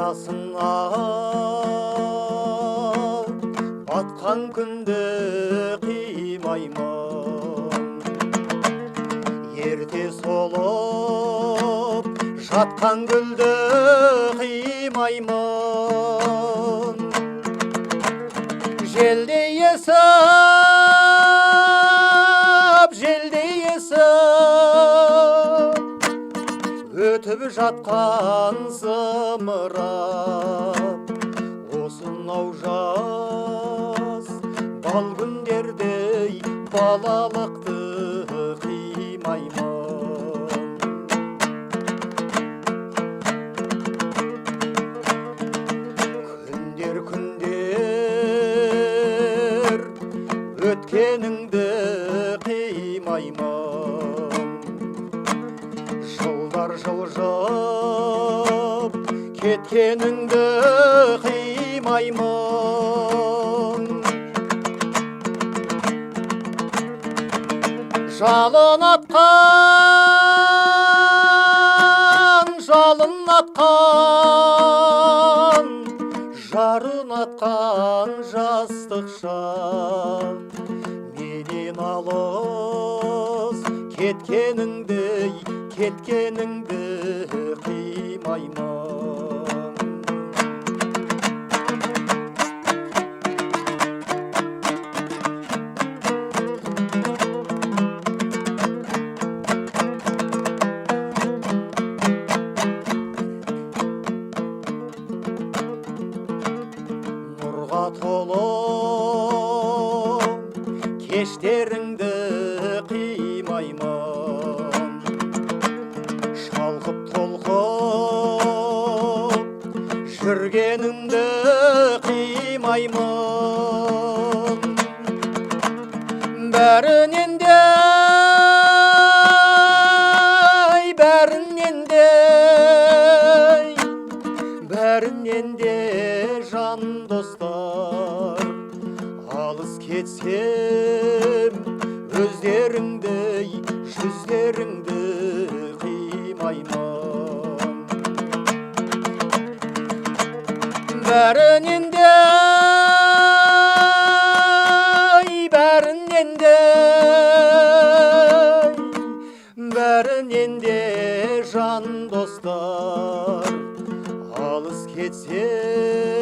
жасыңа батқан күнді қимаймын, ерте солып жатқан гүлді қимаймын. Желдей есіп өтіп жатқан зымырап, осынау жаз бал күндердей балалықты қимаймын. Күндер өткеніңді қимаймын, жылдар жылжып кеткеніңді қимаймын. Жалын атқан, жарын атқан жастық шақ, менен алыс кеткеніңді қимаймын. Нұрға толы кештеріңді қимаймын, шалқып толқып жүргеніңді қимаймын. Бәрінен де жан достар, алыс кетсем өздеріңдей жүздеріңді қимаймын. Бәрінен де жан достар, алыс кетсем